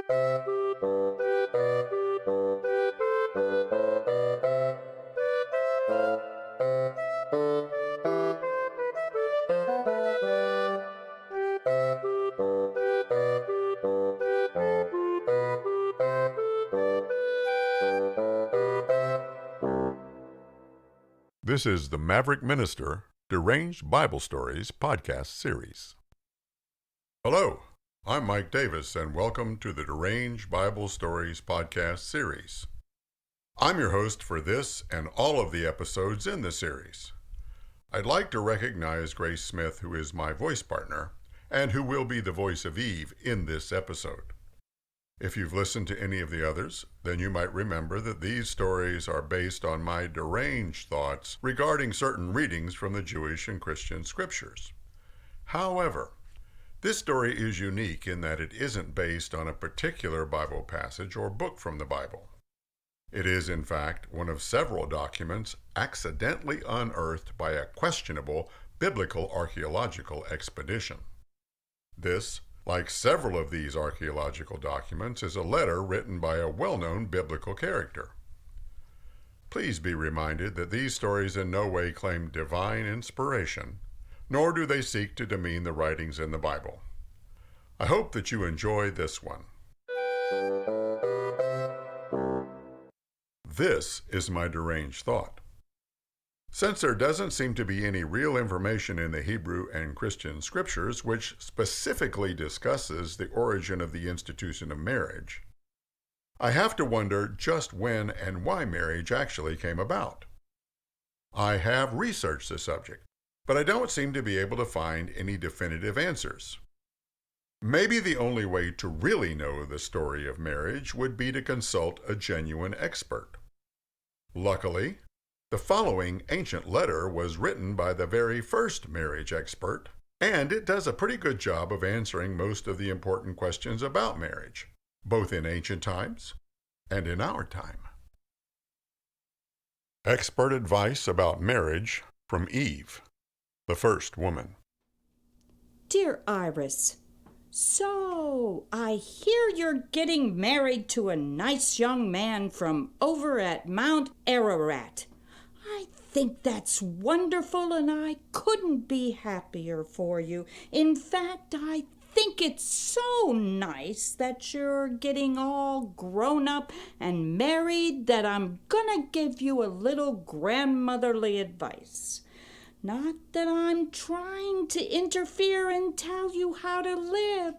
This is the Maverick Minister Deranged Bible Stories podcast series. Hello, I'm Mike Davis, and welcome to the Deranged Bible Stories podcast series. I'm your host for this and all of the episodes in the series. I'd like to recognize Grace Smith, who is my voice partner, and who will be the voice of Eve in this episode. If you've listened to any of the others, then you might remember that these stories are based on my deranged thoughts regarding certain readings from the Jewish and Christian scriptures. However, this story is unique in that it isn't based on a particular Bible passage or book from the Bible. It is, in fact, one of several documents accidentally unearthed by a questionable biblical archeological expedition. This, like several of these archaeological documents, is a letter written by a well-known biblical character. Please be reminded that these stories in no way claim divine inspiration, nor do they seek to demean the writings in the Bible. I hope that you enjoy this one. This is my deranged thought. Since there doesn't seem to be any real information in the Hebrew and Christian scriptures which specifically discusses the origin of the institution of marriage, I have to wonder just when and why marriage actually came about. I have researched the subject, but I don't seem to be able to find any definitive answers. Maybe the only way to really know the story of marriage would be to consult a genuine expert. Luckily, the following ancient letter was written by the very first marriage expert, and it does a pretty good job of answering most of the important questions about marriage, both in ancient times and in our time. Expert advice about marriage from Eve, the first woman. Dear Iris, so I hear you're getting married to a nice young man from over at Mount Ararat. I think that's wonderful, and I couldn't be happier for you. In fact, I think it's so nice that you're getting all grown up and married that I'm gonna give you a little grandmotherly advice. Not that I'm trying to interfere and tell you how to live.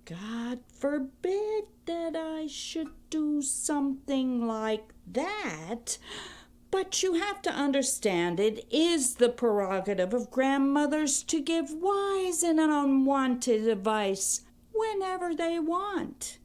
God forbid that I should do something like that. But you have to understand it is the prerogative of grandmothers to give wise and unwanted advice whenever they want.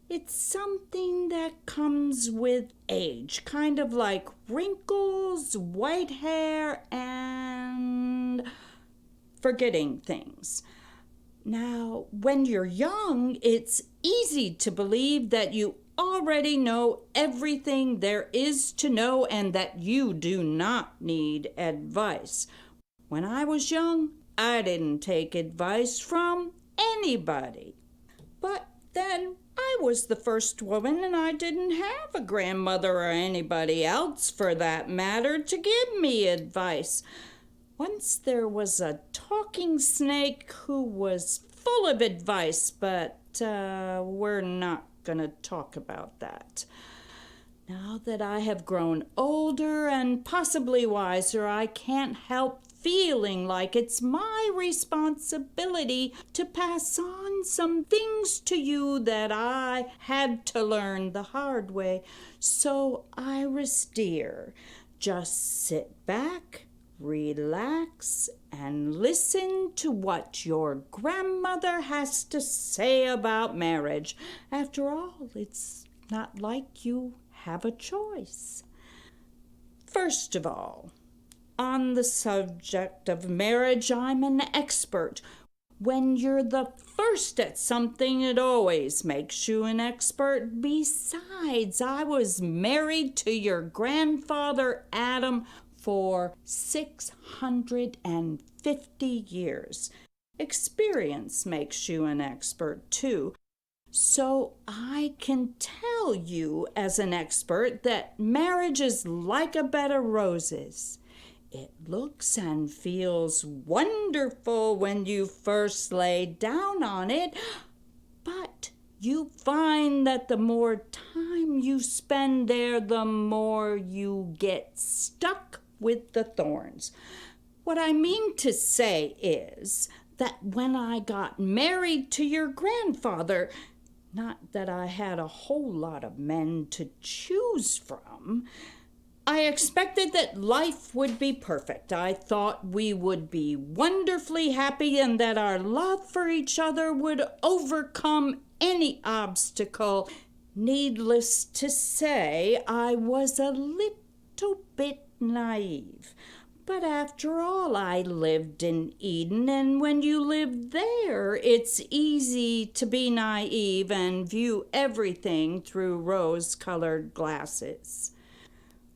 It's something that comes with age, kind of like wrinkles, white hair, and forgetting things. Now, when you're young, it's easy to believe that you already know everything there is to know and that you do not need advice. When I was young, I didn't take advice from anybody. But then I was the first woman, and I didn't have a grandmother or anybody else, for that matter, to give me advice. Once there was a talking snake who was full of advice, but we're not going to talk about that. Now that I have grown older and possibly wiser, I can't help feeling like it's my responsibility to pass on some things to you that I had to learn the hard way. So, Iris dear, just sit back, relax, and listen to what your grandmother has to say about marriage. After all, it's not like you have a choice. First of all, on the subject of marriage, I'm an expert. When you're the first at something, it always makes you an expert. Besides, I was married to your grandfather Adam for 650 years. Experience makes you an expert, too. So I can tell you as an expert that marriage is like a bed of roses. It looks and feels wonderful when you first lay down on it, but you find that the more time you spend there, the more you get stuck with the thorns. What I mean to say is that when I got married to your grandfather, not that I had a whole lot of men to choose from, I expected that life would be perfect. I thought we would be wonderfully happy and that our love for each other would overcome any obstacle. Needless to say, I was a little bit naive. But after all, I lived in Eden, and when you live there, it's easy to be naive and view everything through rose-colored glasses.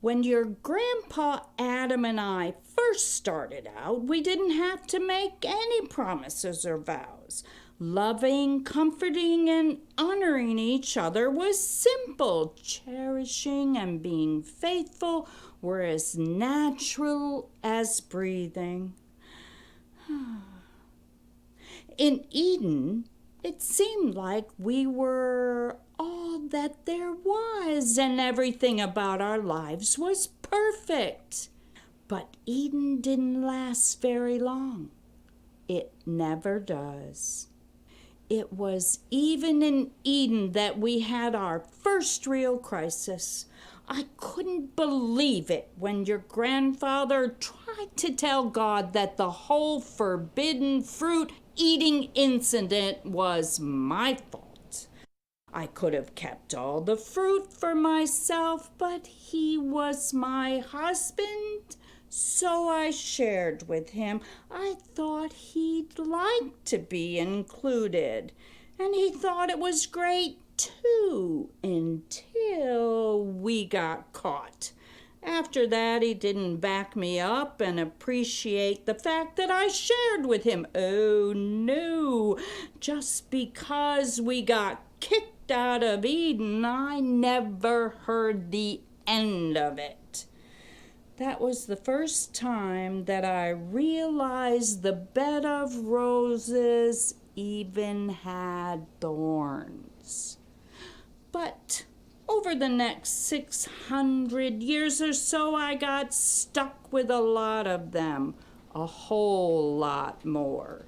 When your grandpa Adam and I first started out, we didn't have to make any promises or vows. Loving, comforting, and honoring each other was simple. Cherishing and being faithful were as natural as breathing. In Eden, it seemed like we were all that there was, and everything about our lives was perfect. But Eden didn't last very long. It never does. It was even in Eden that we had our first real crisis. I couldn't believe it when your grandfather tried to tell God that the whole forbidden fruit eating incident was my fault. I could have kept all the fruit for myself, but he was my husband, so I shared with him. I thought he'd like to be included, and he thought it was great too, until we got caught. After that, he didn't back me up and appreciate the fact that I shared with him. Oh, no. Just because we got kicked out of Eden, I never heard the end of it. That was the first time that I realized the bed of roses even had thorns. But over the next 600 years or so, I got stuck with a lot of them, a whole lot more.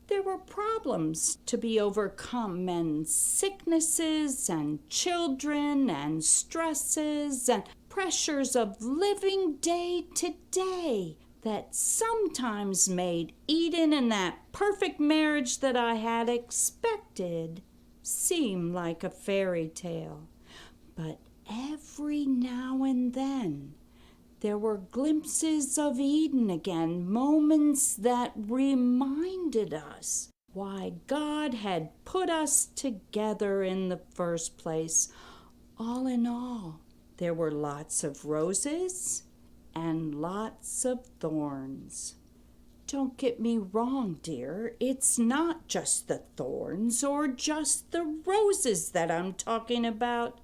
There were problems to be overcome, and sicknesses and children and stresses and pressures of living day to day that sometimes made Eden and that perfect marriage that I had expected seem like a fairy tale. But every now and then, there were glimpses of Eden again, moments that reminded us why God had put us together in the first place. All in all, there were lots of roses and lots of thorns. Don't get me wrong, dear. It's not just the thorns or just the roses that I'm talking about.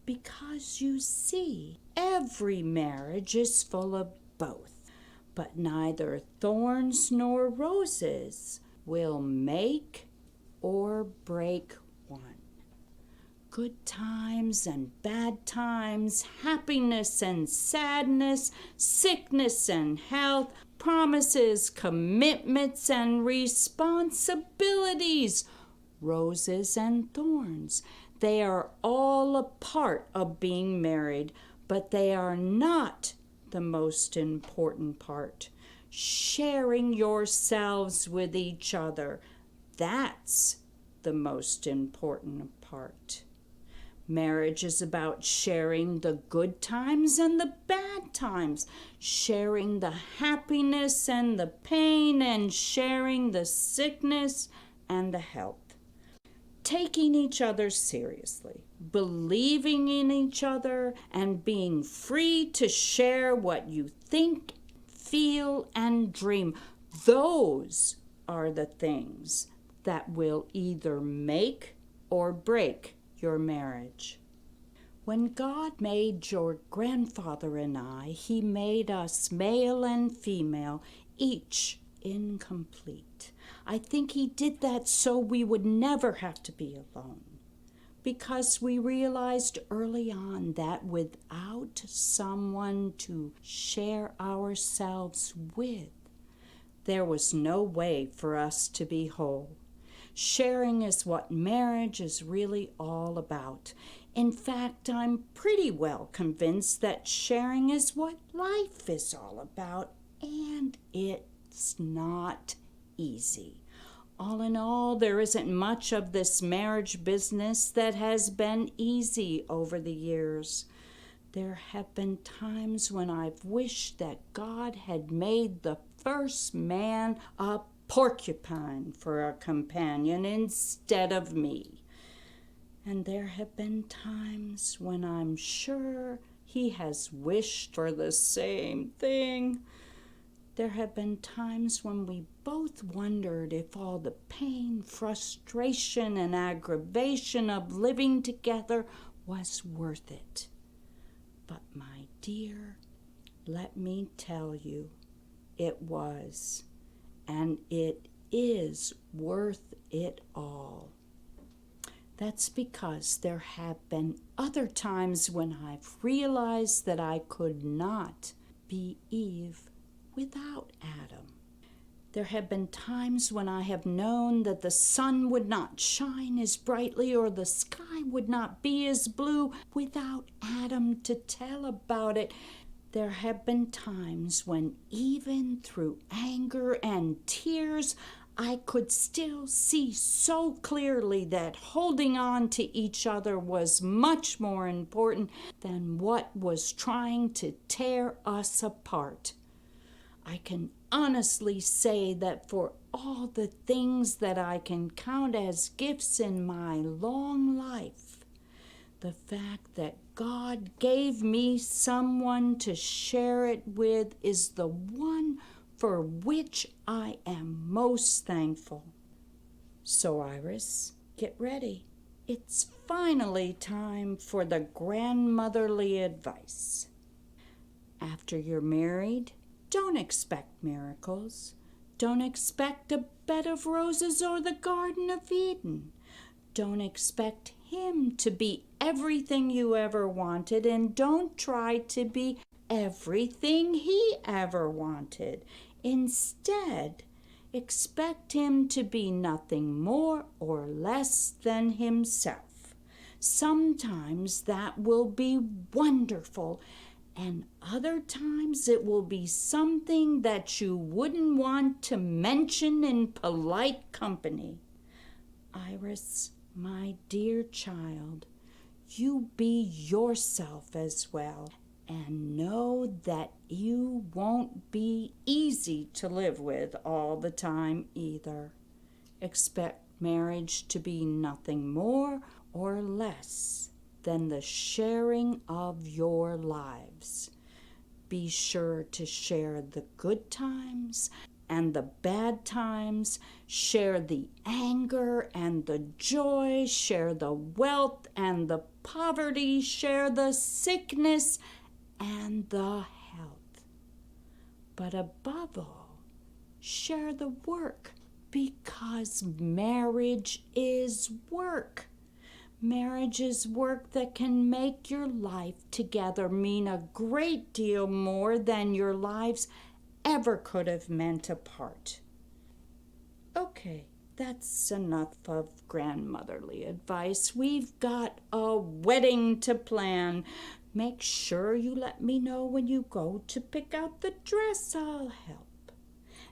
Because you see, every marriage is full of both, but neither thorns nor roses will make or break one. Good times and bad times, happiness and sadness, sickness and health, promises, commitments and responsibilities, roses and thorns. They are all a part of being married, but they are not the most important part. Sharing yourselves with each other, that's the most important part. Marriage is about sharing the good times and the bad times, sharing the happiness and the pain, and sharing the sickness and the health. Taking each other seriously, believing in each other, and being free to share what you think, feel, and dream. Those are the things that will either make or break your marriage. When God made your grandfather and I, He made us male and female, each incomplete. I think He did that so we would never have to be alone, because we realized early on that without someone to share ourselves with, there was no way for us to be whole. Sharing is what marriage is really all about. In fact, I'm pretty well convinced that sharing is what life is all about, and it's not easy. All in all, there isn't much of this marriage business that has been easy over the years. There have been times when I've wished that God had made the first man a porcupine for a companion instead of me. And there have been times when I'm sure He has wished for the same thing. There have been times when we both wondered if all the pain, frustration, and aggravation of living together was worth it. But my dear, let me tell you, it was, and it is worth it all. That's because there have been other times when I've realized that I could not be Eve without Adam. There have been times when I have known that the sun would not shine as brightly or the sky would not be as blue without Adam to tell about it. There have been times when even through anger and tears, I could still see so clearly that holding on to each other was much more important than what was trying to tear us apart. I can honestly say that for all the things that I can count as gifts in my long life, the fact that God gave me someone to share it with is the one for which I am most thankful. So, Iris, get ready. It's finally time for the grandmotherly advice. After you're married, don't expect miracles. Don't expect a bed of roses or the Garden of Eden. Don't expect Him to be everything you ever wanted, and don't try to be everything He ever wanted. Instead, expect Him to be nothing more or less than Himself. Sometimes that will be wonderful, and other times it will be something that you wouldn't want to mention in polite company. Iris, my dear child, you be yourself as well, and know that you won't be easy to live with all the time either. Expect marriage to be nothing more or less than the sharing of your lives. Be sure to share the good times and the bad times, share the anger and the joy, share the wealth and the poverty, share the sickness and the health. But above all, share the work, because marriage is work. Marriage is work that can make your life together mean a great deal more than your lives ever could have meant apart. Okay, that's enough of grandmotherly advice. We've got a wedding to plan. Make sure you let me know when you go to pick out the dress. I'll help.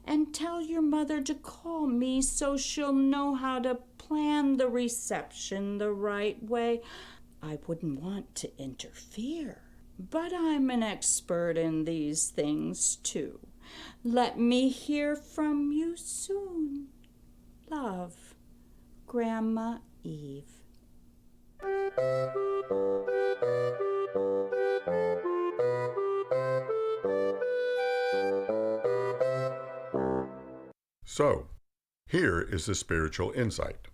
And tell your mother to call me so she'll know how to plan the reception the right way. I wouldn't want to interfere, but I'm an expert in these things too. Let me hear from you soon. Love, Grandma Eve. So, here is the spiritual insight.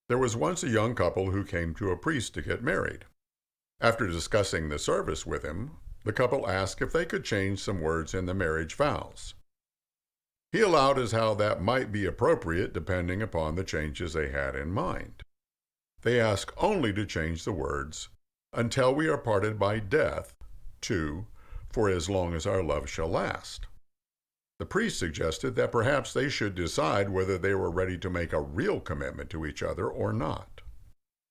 There was once a young couple who came to a priest to get married. After discussing the service with him, the couple asked if they could change some words in the marriage vows. He allowed as how that might be appropriate depending upon the changes they had in mind. They asked only to change the words, "until we are parted by death," to "for as long as our love shall last." The priest suggested that perhaps they should decide whether they were ready to make a real commitment to each other or not.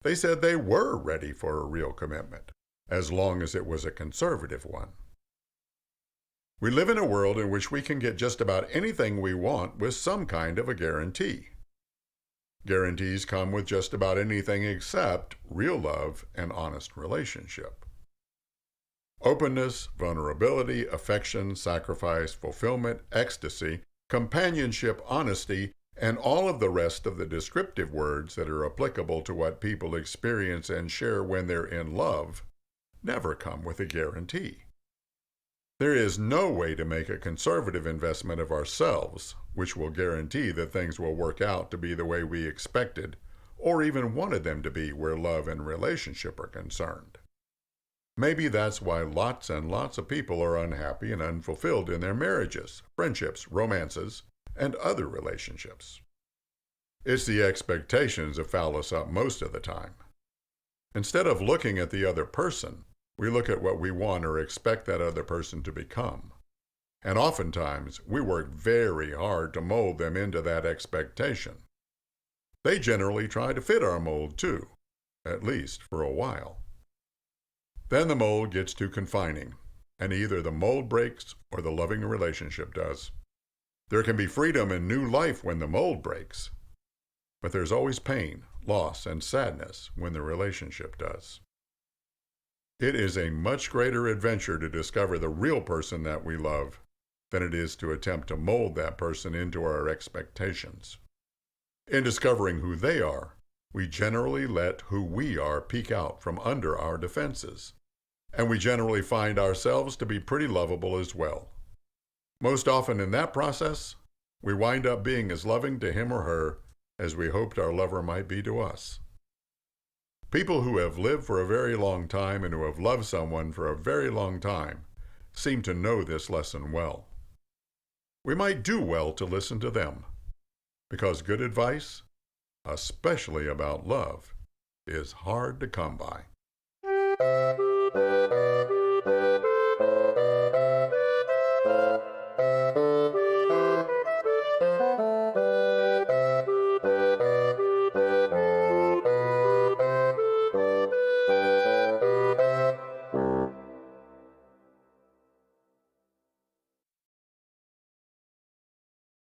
They said they were ready for a real commitment, as long as it was a conservative one. We live in a world in which we can get just about anything we want with some kind of a guarantee. Guarantees come with just about anything except real love and honest relationship. Openness, vulnerability, affection, sacrifice, fulfillment, ecstasy, companionship, honesty, and all of the rest of the descriptive words that are applicable to what people experience and share when they're in love never come with a guarantee. There is no way to make a conservative investment of ourselves, which will guarantee that things will work out to be the way we expected or even wanted them to be where love and relationship are concerned. Maybe that's why lots and lots of people are unhappy and unfulfilled in their marriages, friendships, romances, and other relationships. It's the expectations that foul us up most of the time. Instead of looking at the other person, we look at what we want or expect that other person to become. And oftentimes, we work very hard to mold them into that expectation. They generally try to fit our mold too, at least for a while. Then the mold gets too confining, and either the mold breaks or the loving relationship does. There can be freedom and new life when the mold breaks, but there's always pain, loss, and sadness when the relationship does. It is a much greater adventure to discover the real person that we love than it is to attempt to mold that person into our expectations. In discovering who they are, we generally let who we are peek out from under our defenses, and we generally find ourselves to be pretty lovable as well. Most often in that process, we wind up being as loving to him or her as we hoped our lover might be to us. People who have lived for a very long time and who have loved someone for a very long time seem to know this lesson well. We might do well to listen to them, because good advice, especially about love, is hard to come by.